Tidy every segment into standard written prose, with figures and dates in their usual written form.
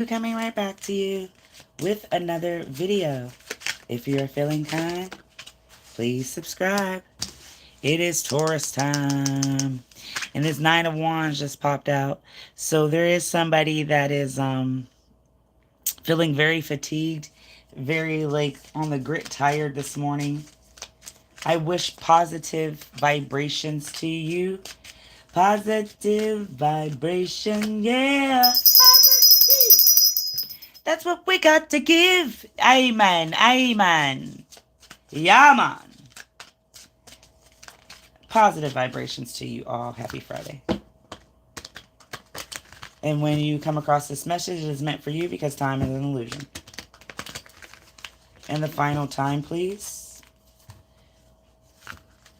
Coming right back to you with another video. If you're feeling kind, please subscribe. It is Taurus time. And this Nine of Wands just popped out. So there is somebody that is feeling very fatigued, very like on the grit tired this morning. I wish positive vibrations to you. Positive vibration, yeah. Positive. That's what we got to give. Amen. Amen. Yeah, man. Positive vibrations to you all. Happy Friday. And when you come across this message, it is meant for you because time is an illusion. And the final time, please.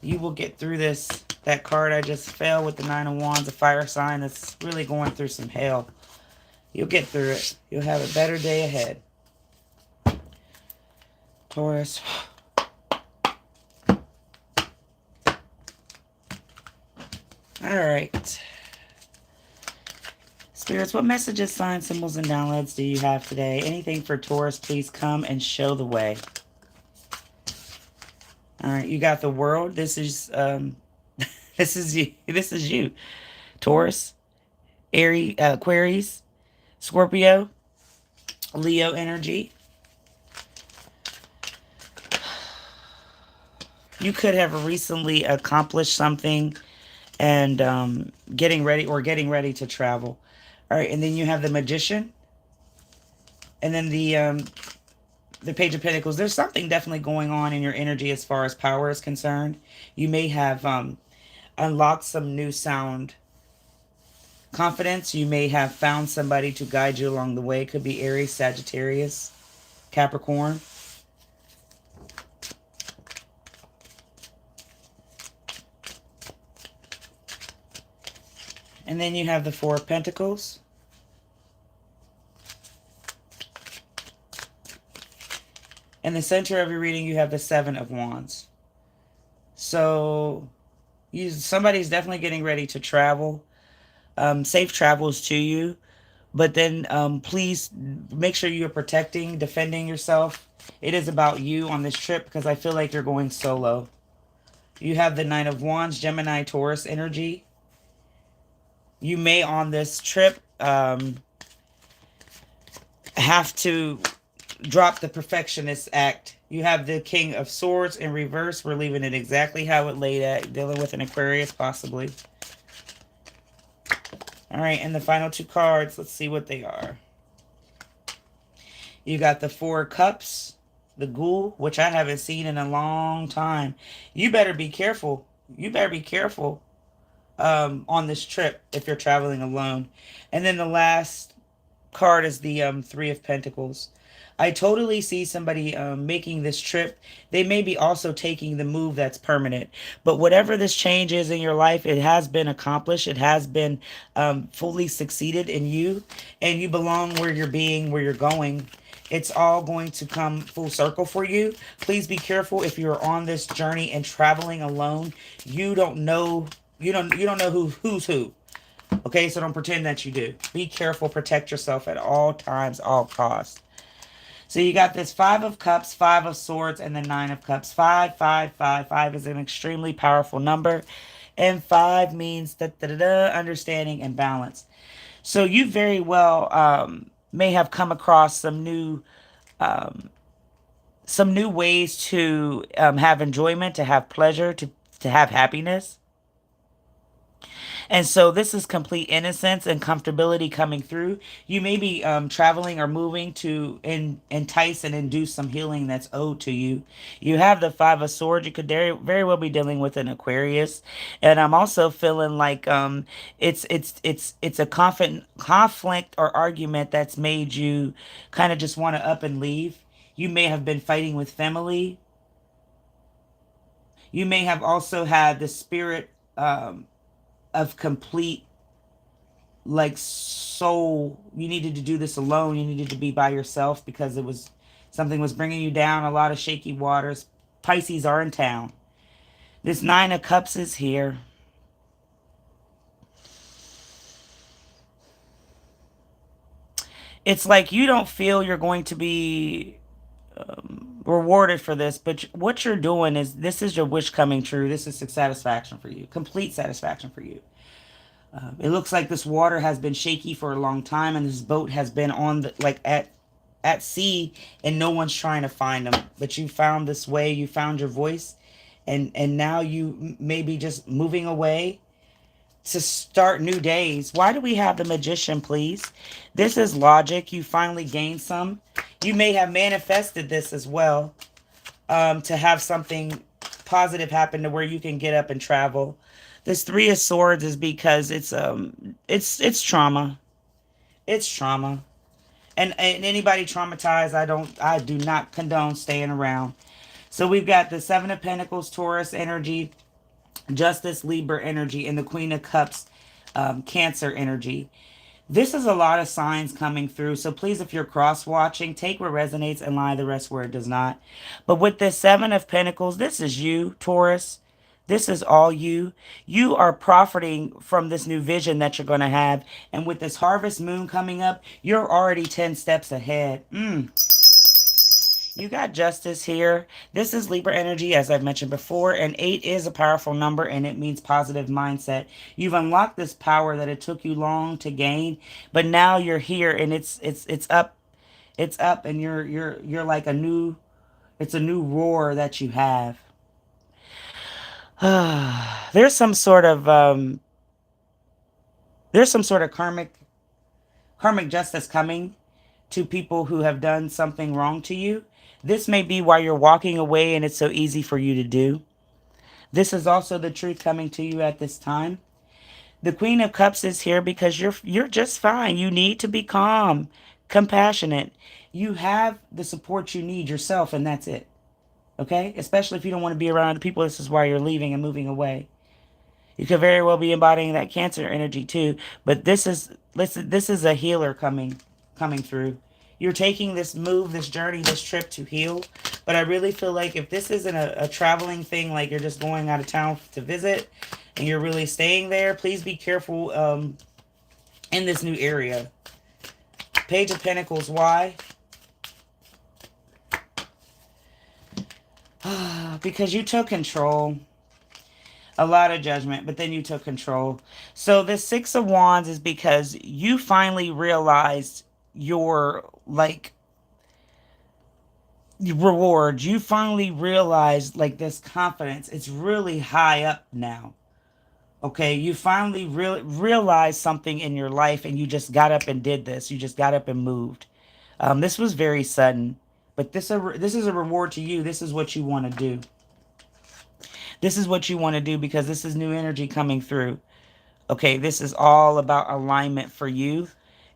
You will get through this. That card I just fell with the Nine of Wands, a fire sign that's really going through some hell. You'll get through it. You'll have a better day ahead. Taurus. All right. Spirits, what messages, signs, symbols, and downloads do you have today? Anything for Taurus, please come and show the way. All right, you got the World. This is this is you. This is you. Taurus, Aries, Aquarius, Scorpio, Leo energy. You could have recently accomplished something and getting ready to travel. All right, and then you have the Magician, and then the Page of Pentacles. There's something definitely going on in your energy as far as power is concerned. You may have unlocked some new sound confidence. You may have found somebody to guide you along the way. It could be Aries, Sagittarius, Capricorn. And then you have the Four of Pentacles. In the center of your reading, you have the Seven of Wands. So somebody's definitely getting ready to travel. Safe travels to you. But then please make sure you're protecting, defending yourself. It is about you on this trip because I feel like you're going solo. You have the Nine of Wands, Gemini, Taurus energy. You may on this trip have to drop the perfectionist act. You have the King of Swords in reverse. We're leaving it exactly how it laid at. Dealing with an Aquarius, possibly. All right, and the final two cards. Let's see what they are. You got the Four of Cups, the Ghoul, which I haven't seen in a long time. You better be careful. You better be careful on this trip if you're traveling alone. And then the last card is the Three of Pentacles. I totally see somebody making this trip. They may be also taking the move that's permanent. But whatever this change is in your life, it has been accomplished. It has been fully succeeded in you. And you belong where you're being, where you're going. It's all going to come full circle for you. Please be careful if you're on this journey and traveling alone. You don't know who's who. Okay, so don't pretend that you do. Be careful. Protect yourself at all times, all costs. So you got this Five of Cups, Five of Swords, and the Nine of Cups. 5, 5, 5. 5 is an extremely powerful number. And 5 means understanding and balance. So you very well may have come across some new ways to have enjoyment, to have pleasure, to have happiness. And so this is complete innocence and comfortability coming through. You may be traveling or moving to entice and induce some healing that's owed to you. You have the Five of Swords. You could very well be dealing with an Aquarius. And I'm also feeling like it's a conflict or argument that's made you kind of just want to up and leave. You may have been fighting with family. You may have also had the spirit of complete like soul. You needed to do this alone. You needed to be by yourself because something was bringing you down. A lot of shaky waters. Pisces are in town. This Nine of Cups is here. It's like you don't feel you're going to be rewarded for this, but what you're doing is this is your wish coming true. This is satisfaction for you, complete satisfaction for you. It looks like this water has been shaky for a long time, and this boat has been on the like at sea, and no one's trying to find them. But you found this way. You found your voice, and now you may be just moving away to start new days. Why do we have the magician, please? This is logic. You finally gained some. You may have manifested this as well, to have something positive happen to where you can get up and travel. This three of swords is because it's trauma. It's trauma. And anybody traumatized, I do not condone staying around. So we've got the Seven of Pentacles, Taurus energy, Justice, Libra energy, and the Queen of Cups, Cancer energy. This is a lot of signs coming through. So please, if you're cross watching, take where resonates and lie the rest where it does not. But with this Seven of Pentacles, this is you, Taurus. This is all you. You are profiting from this new vision that you're going to have. And with this harvest moon coming up, you're already 10 steps ahead. You got justice here. This is Libra energy, as I've mentioned before, and 8 is a powerful number, and it means positive mindset. You've unlocked this power that it took you long to gain, but now you're here, and it's up, and you're like a new, it's a new roar that you have. There's some sort of karmic justice coming to people who have done something wrong to you. This may be why you're walking away and it's so easy for you to do. This is also the truth coming to you at this time. The Queen of Cups is here because you're just fine. You need to be calm, compassionate. You have the support you need yourself, and that's it. Okay? Especially if you don't want to be around other people, this is why you're leaving and moving away. You could very well be embodying that Cancer energy too, but this is a healer coming through. You're taking this move, this journey, this trip to heal. But I really feel like if this isn't a traveling thing, like you're just going out of town to visit and you're really staying there, please be careful in this new area. Page of Pentacles, why? Because you took control. A lot of judgment, but then you took control. So the Six of Wands is because you finally realized your, like, reward. You finally realized, like, this confidence. It's really high up now. Okay, you finally realized something in your life, and you just got up and did this. You just got up and moved. This was very sudden, but this is a reward to you. This is what you want to do. This is what you want to do because this is new energy coming through. Okay, this is all about alignment for you.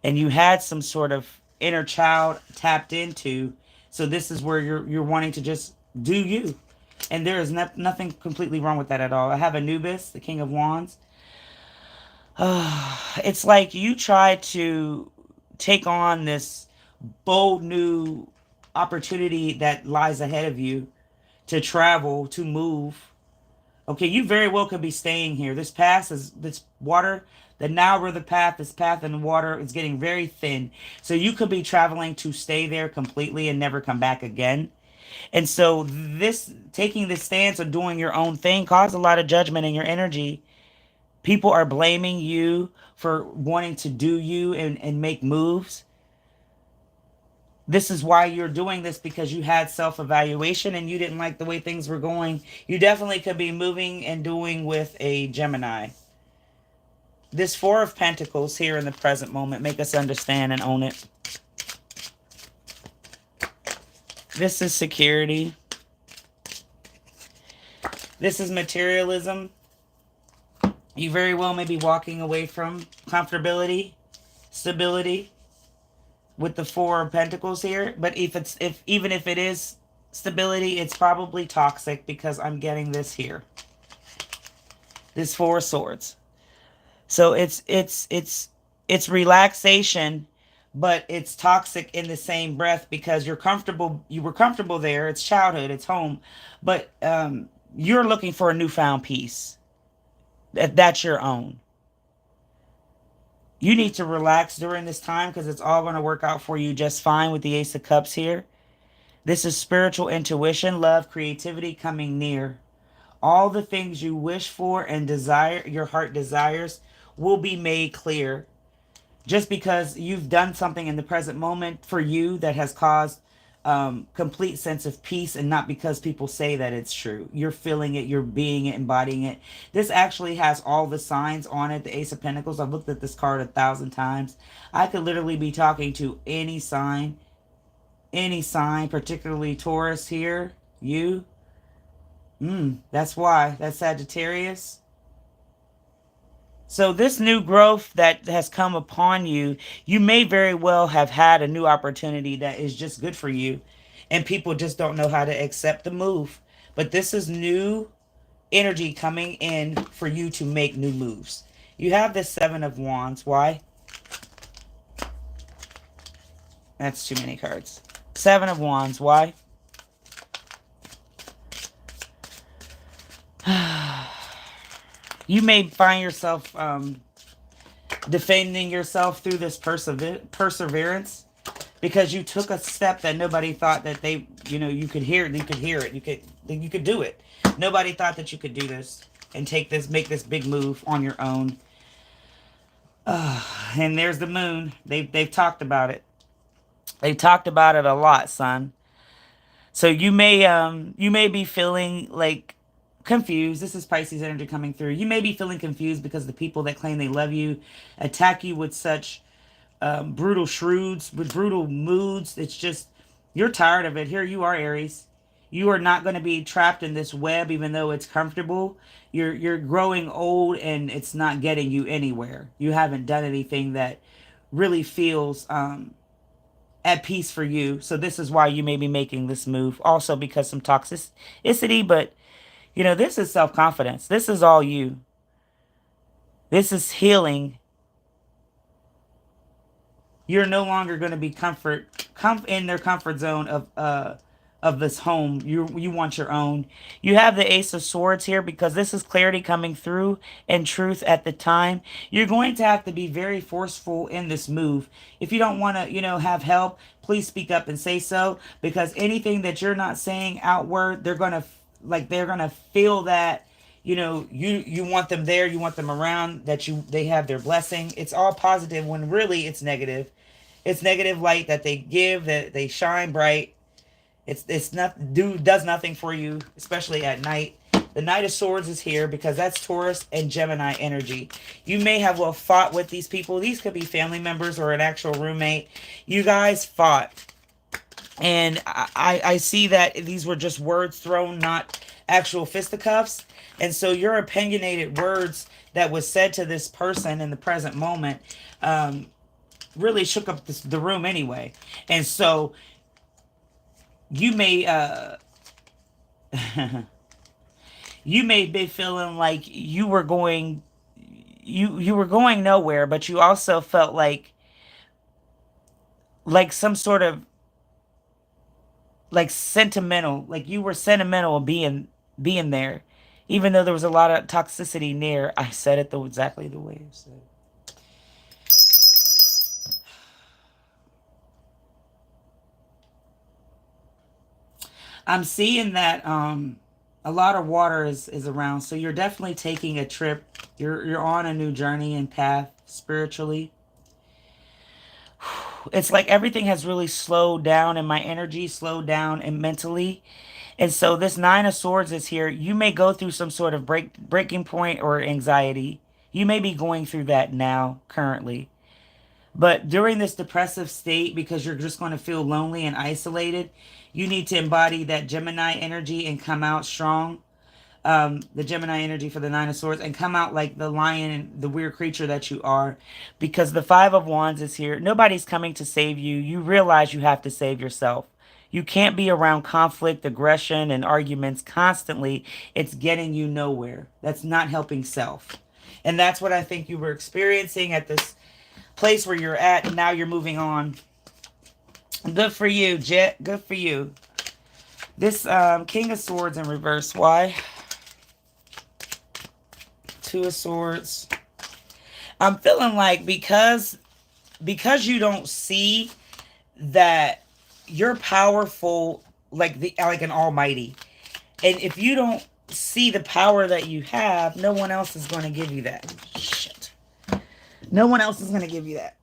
And you had some sort of inner child tapped into. So this is where you're wanting to just do you. And there is nothing completely wrong with that at all. I have Anubis, the King of Wands. It's like you try to take on this bold new opportunity that lies ahead of you to travel, to move. Okay, you very well could be staying here. This path is, this water, the now river path, this path in the water is getting very thin. So you could be traveling to stay there completely and never come back again. And so this, taking this stance of doing your own thing caused a lot of judgment in your energy. People are blaming you for wanting to do you and make moves. This is why you're doing this, because you had self-evaluation and you didn't like the way things were going. You definitely could be moving and doing with a Gemini. This Four of Pentacles here in the present moment, make us understand and own it. This is security. This is materialism. You very well may be walking away from comfortability, stability, with the Four of Pentacles here. But even if it is stability, it's probably toxic, because I'm getting this here. This Four of Swords. So it's relaxation, but it's toxic in the same breath, because you're comfortable. You were comfortable there. It's childhood. It's home. But you're looking for a newfound peace. That's your own. You need to relax during this time because it's all going to work out for you just fine with the Ace of Cups here. This is spiritual intuition, love, creativity coming near. All the things you wish for and desire, your heart desires, will be made clear. Just because you've done something in the present moment for you that has caused complete sense of peace, and not because people say that it's true. You're feeling it, you're being it, embodying it. This actually has all the signs on it. The Ace of Pentacles. I've looked at this card 1,000 times. I could literally be talking to any sign, particularly Taurus here. You. That's why. That's Sagittarius. So this new growth that has come upon you, you may very well have had a new opportunity that is just good for you. And people just don't know how to accept the move. But this is new energy coming in for you to make new moves. You have this Seven of Wands. Why? That's too many cards. Seven of Wands. Why? You may find yourself defending yourself through this perseverance because you took a step that nobody thought that they, you could hear it, you could do it. Nobody thought that you could do this and make this big move on your own. And there's the moon. They've talked about it. They talked about it a lot, son. So you may be feeling like confused. This is Pisces energy coming through. You may be feeling confused because the people that claim they love you attack you with such brutal shrewds, with brutal moods. It's just, you're tired of it. Here you are, Aries. You are not going to be trapped in this web, even though it's comfortable. You're growing old and it's not getting you anywhere. You haven't done anything that really feels at peace for you. So this is why you may be making this move. Also because some toxicity, but this is self-confidence. This is all you. This is healing. You're no longer going to be in their comfort zone of this home. You want your own. You have the Ace of Swords here because this is clarity coming through and truth at the time. You're going to have to be very forceful in this move. If you don't want to, have help, please speak up and say so, because anything that you're not saying outward, they're going to feel that you want them there, you want them around, that they have their blessing. It's all positive when really it's negative. It's negative light that they give, that they shine bright. It's not does nothing for you, especially at night. The Knight of Swords is here because that's Taurus and Gemini energy. You may have fought with these people. These could be family members or an actual roommate. You guys fought. And I see that these were just words thrown, not actual fisticuffs. And so your opinionated words that was said to this person in the present moment really shook up the room anyway. And so you may you may be feeling like you were going nowhere, but you also felt like some sort of sentimental, like you were sentimental of being there, even though there was a lot of toxicity near. I said it exactly the way I said it. I'm seeing that a lot of water is around, so you're definitely taking a trip. You're on a new journey and path spiritually. It's like everything has really slowed down, and my energy slowed down and mentally. And so this Nine of Swords is here. You may go through some sort of breaking point or anxiety. You may be going through that now, currently. But during this depressive state, because you're just going to feel lonely and isolated, you need to embody that Gemini energy and come out strong. The Gemini energy for the Nine of Swords, and come out like the lion and the weird creature that you are, because the Five of Wands is here. Nobody's coming to save you. You realize you have to save yourself. You can't be around conflict, aggression, and arguments constantly. It's getting you nowhere. That's not helping self. And that's what I think you were experiencing at this place where you're at, and now you're moving on. Good for you, Jet. Good for you. This King of Swords in reverse. Why? Two of Swords. I'm feeling like because you don't see that you're powerful, like an almighty. And if you don't see the power that you have, no one else is going to give you that. Shit. No one else is going to give you that.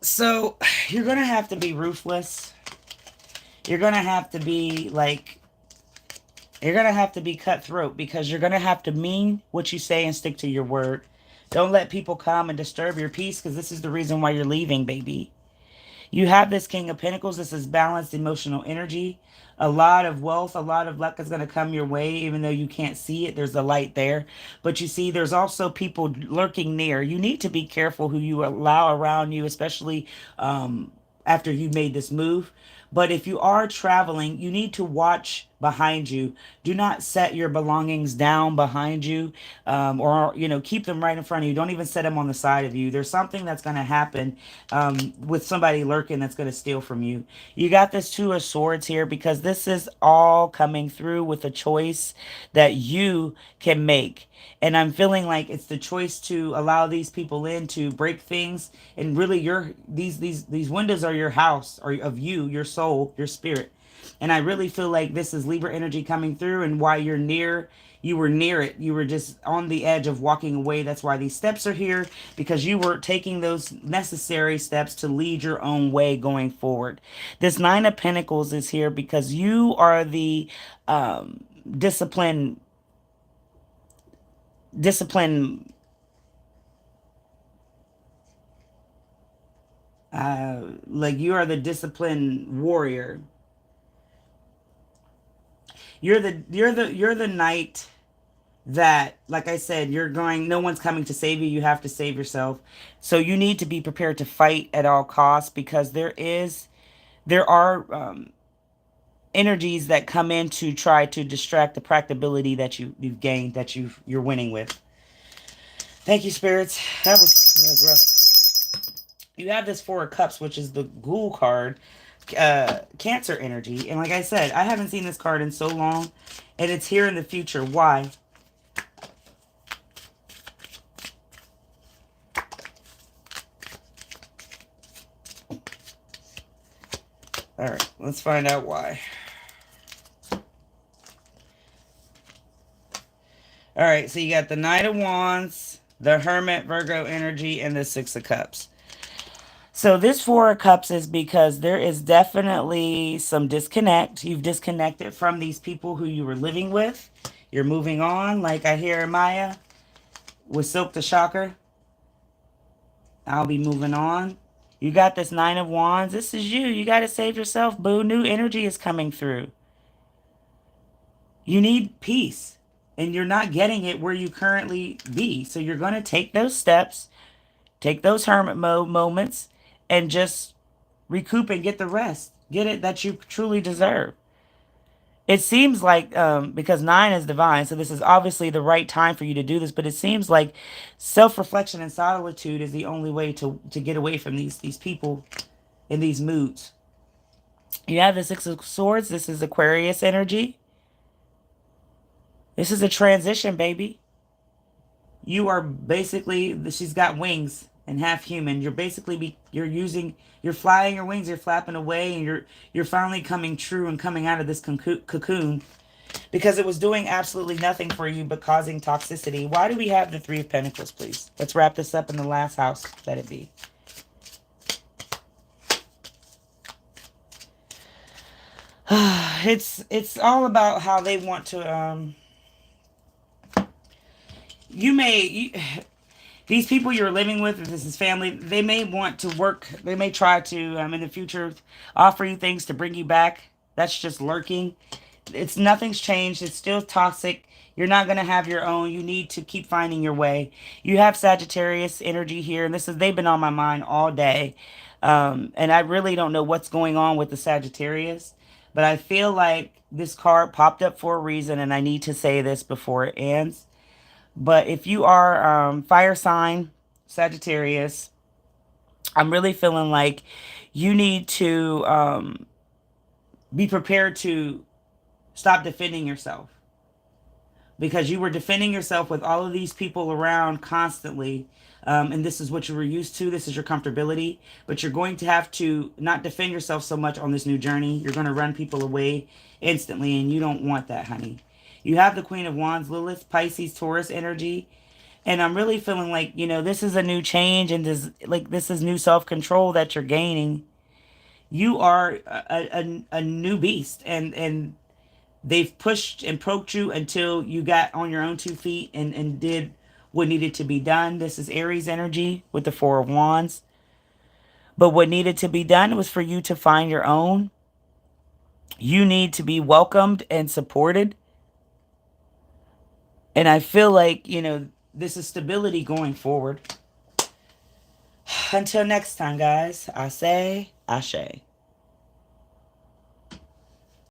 So you're going to have to be ruthless. You're going to have to be like, you're going to have to be cutthroat because you're going to have to mean what you say and stick to your word. Don't let people come and disturb your peace because this is the reason why you're leaving, baby. You have this King of Pentacles. This is balanced emotional energy. A lot of wealth, a lot of luck is going to come your way, even though you can't see it. There's a light there. But you see, there's also people lurking near. You need to be careful who you allow around you, especially after you made this move. But if you are traveling, you need to watch behind you. Do not set your belongings down behind you, or keep them right in front of you. Don't even set them on the side of you. There's something that's going to happen with somebody lurking that's going to steal from you. You got this Two of Swords here because this is all coming through with a choice that you can make. And I'm feeling like it's the choice to allow these people in to break things. And really, these windows are your house, or of you, your soul, your spirit. And I really feel like this is Libra energy coming through, and why you were near it. You were just on the edge of walking away. That's why these steps are here, because you were taking those necessary steps to lead your own way going forward. This Nine of Pentacles is here because you are the discipline, discipline, like you are the discipline warrior. You're the knight that, like I said, you're going, no one's coming to save you. You have to save yourself. So you need to be prepared to fight at all costs, because there are energies that come in to try to distract the practicability that you've gained, that you're winning with. Thank you, spirits. That was rough. You have this Four of Cups, which is the Ghoul card, Cancer energy. And like I said, I haven't seen this card in so long, and it's here in the future. Why? All right, let's find out why. All right, so you got the Knight of Wands, the Hermit, Virgo energy, and the Six of Cups. So this Four of Cups is because there is definitely some disconnect. You've disconnected from these people who you were living with. You're moving on, like I hear Maya with Silk the Shocker. I'll be moving on. You got this Nine of Wands. This is you. You got to save yourself, boo. New energy is coming through. You need peace, and you're not getting it where you currently be. So you're going to take those steps, take those hermit mode moments, and just recoup and get the rest. Get it that you truly deserve. It seems like, because 9 is divine, so this is obviously the right time for you to do this, but it seems like self-reflection and solitude is the only way to get away from these people in these moods. You have the Six of Swords. This is Aquarius energy. This is a transition, baby. You are basically, she's got wings and half human. You're basically, you're flying your wings, you're flapping away, and you're finally coming true and coming out of this cocoon, because it was doing absolutely nothing for you but causing toxicity. Why do we have the Three of Pentacles, please? Let's wrap this up in the last house that it be. It's all about how they want to these people you're living with, if this is family, they may want to work, they may try to in the future offer you things to bring you back. That's just lurking. It's nothing's changed. It's still toxic. You're not going to have your own. You need to keep finding your way. You have Sagittarius energy here, and they've been on my mind all day. And I really don't know what's going on with the Sagittarius, but I feel like this card popped up for a reason, and I need to say this before it ends. But if you are fire sign, Sagittarius, I'm really feeling like you need to be prepared to stop defending yourself. because you were defending yourself with all of these people around constantly. And this is what you were used to. This is your comfortability. But you're going to have to not defend yourself so much on this new journey. You're going to run people away instantly, and you don't want that, honey. You have the Queen of Wands, Lilith, Pisces, Taurus energy. And I'm really feeling like, you know, this is a new change, and this is new self-control that you're gaining. You are a new beast, and they've pushed and poked you until you got on your own 2 feet and did what needed to be done. This is Aries energy with the Four of Wands. But what needed to be done was for you to find your own. You need to be welcomed and supported. And I feel like, you know, this is stability going forward. Until next time, guys, I say, ashe.